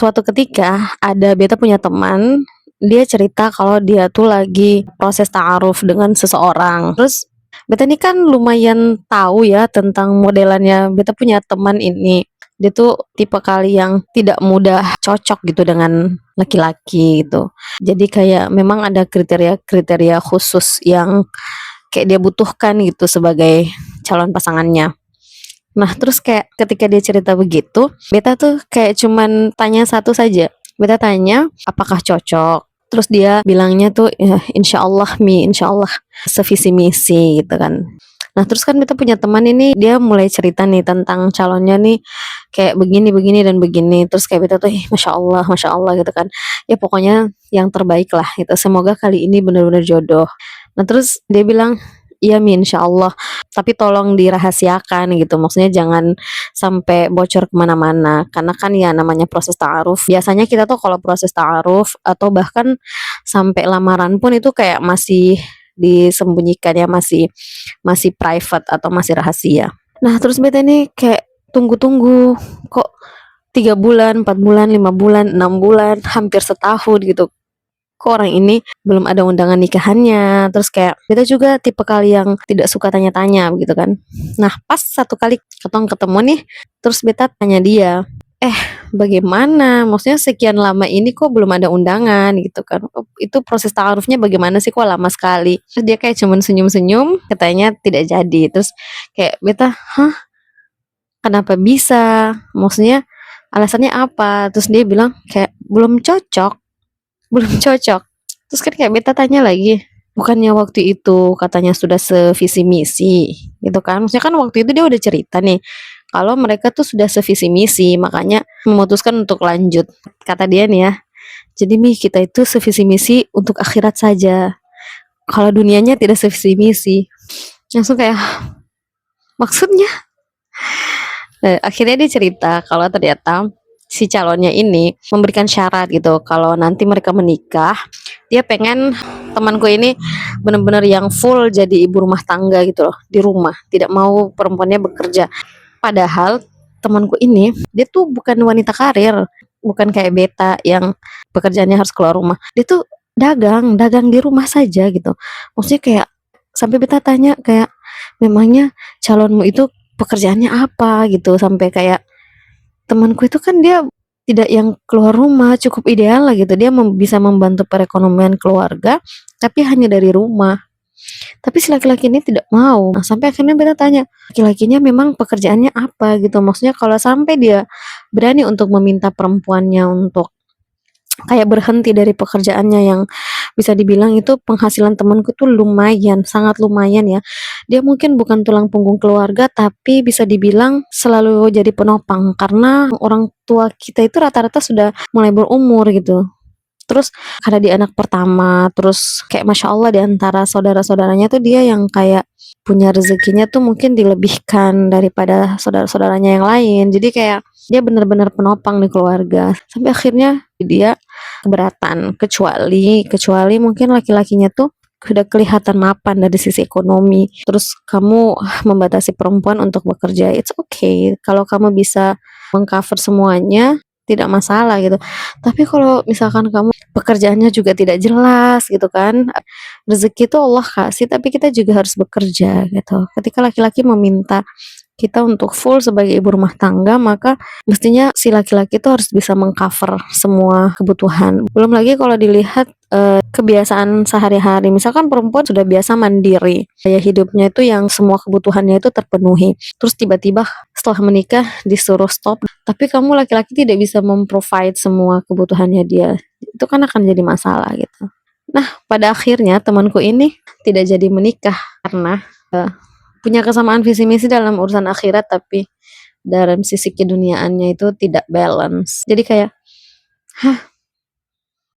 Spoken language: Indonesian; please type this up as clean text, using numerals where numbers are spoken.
Suatu ketika ada beta punya teman, dia cerita kalau dia tuh lagi proses ta'aruf dengan seseorang. Terus beta ini kan lumayan tahu ya tentang modelannya beta punya teman ini. Dia tuh tipe kali yang tidak mudah cocok gitu dengan laki-laki gitu. Jadi kayak memang ada kriteria-kriteria khusus yang kayak dia butuhkan gitu sebagai calon pasangannya. Nah, terus kayak ketika dia cerita begitu, beta tuh kayak cuman tanya satu saja. Beta tanya, apakah cocok? Terus dia bilangnya tuh, ya, insya Allah Mi, insya Allah sevisi misi gitu kan. Nah, terus kan beta punya teman ini, dia mulai cerita nih tentang calonnya nih, kayak begini, begini, dan begini. Terus kayak beta tuh, Masya Allah gitu kan. Ya pokoknya yang terbaik lah gitu. Semoga kali ini benar-benar jodoh. Nah, terus dia bilang, iya Mi, insya Allah, tapi tolong dirahasiakan gitu, maksudnya jangan sampai bocor kemana-mana, karena kan ya namanya proses ta'aruf, biasanya kita tuh kalau proses ta'aruf atau bahkan sampai lamaran pun itu kayak masih disembunyikan ya, masih masih private atau masih rahasia. Nah terus beta ini kayak tunggu-tunggu, kok 3 bulan, 4 bulan, 5 bulan, 6 bulan, hampir setahun gitu, kok orang ini belum ada undangan nikahannya. Terus kayak kita juga tipe kali yang tidak suka tanya-tanya gitu kan. Nah pas satu kali ketong ketemu nih, terus beta tanya dia, eh bagaimana, maksudnya sekian lama ini kok belum ada undangan gitu kan, itu proses taarufnya bagaimana sih kok lama sekali. Terus dia kayak cuman senyum-senyum, katanya tidak jadi. Terus kayak beta, hah, kenapa bisa, maksudnya alasannya apa? Terus dia bilang kayak belum cocok, belum cocok. Terus kan kayak beta tanya lagi, bukannya waktu itu katanya sudah sevisi misi gitu kan, maksudnya kan waktu itu dia udah cerita nih kalau mereka tuh sudah sevisi misi, makanya memutuskan untuk lanjut. Kata dia nih ya, jadi Mi, kita itu sevisi misi untuk akhirat saja, kalau dunianya tidak sevisi misi. Langsung kayak, maksudnya. Akhirnya dia cerita kalau ternyata si calonnya ini memberikan syarat gitu, kalau nanti mereka menikah, dia pengen temanku ini benar-benar yang full jadi ibu rumah tangga gitu loh, di rumah, tidak mau perempuannya bekerja. Padahal temanku ini dia tuh bukan wanita karir, bukan kayak beta yang pekerjaannya harus keluar rumah. Dia tuh dagang, dagang di rumah saja gitu. Maksudnya kayak sampai beta tanya kayak, memangnya calonmu itu pekerjaannya apa gitu, sampai kayak temanku itu kan dia tidak yang keluar rumah, cukup ideal lah gitu, dia bisa membantu perekonomian keluarga tapi hanya dari rumah. Tapi si laki-laki ini tidak mau. Nah, sampai akhirnya beta tanya, laki-lakinya memang pekerjaannya apa gitu, maksudnya kalau sampai dia berani untuk meminta perempuannya untuk kayak berhenti dari pekerjaannya yang bisa dibilang itu penghasilan temanku tuh lumayan, sangat lumayan ya. Dia mungkin bukan tulang punggung keluarga, tapi bisa dibilang selalu jadi penopang karena orang tua kita itu rata-rata sudah mulai berumur gitu. Terus karena dia anak pertama, terus kayak masya Allah di antara saudara-saudaranya tuh dia yang kayak punya rezekinya tuh mungkin dilebihkan daripada saudara-saudaranya yang lain. Jadi kayak dia benar-benar penopang di keluarga. Sampai akhirnya dia keberatan, kecuali kecuali mungkin laki-lakinya tuh sudah kelihatan mapan dari sisi ekonomi. Terus kamu membatasi perempuan untuk bekerja, it's okay. Kalau kamu bisa mengcover semuanya, tidak masalah gitu. Tapi kalau misalkan kamu pekerjaannya juga tidak jelas gitu kan, rezeki itu Allah kasih, tapi kita juga harus bekerja gitu. Ketika laki-laki meminta kita untuk full sebagai ibu rumah tangga, maka mestinya si laki-laki itu harus bisa mengcover semua kebutuhan. Belum lagi kalau dilihat kebiasaan sehari-hari, misalkan perempuan sudah biasa mandiri, gaya hidupnya itu yang semua kebutuhannya itu terpenuhi, terus tiba-tiba setelah menikah disuruh stop, tapi kamu laki-laki tidak bisa memprovide semua kebutuhannya dia, itu kan akan jadi masalah gitu. Nah pada akhirnya temanku ini tidak jadi menikah karena punya kesamaan visi misi dalam urusan akhirat, tapi dalam sisi keduniaannya itu tidak balance. Jadi kayak, hah,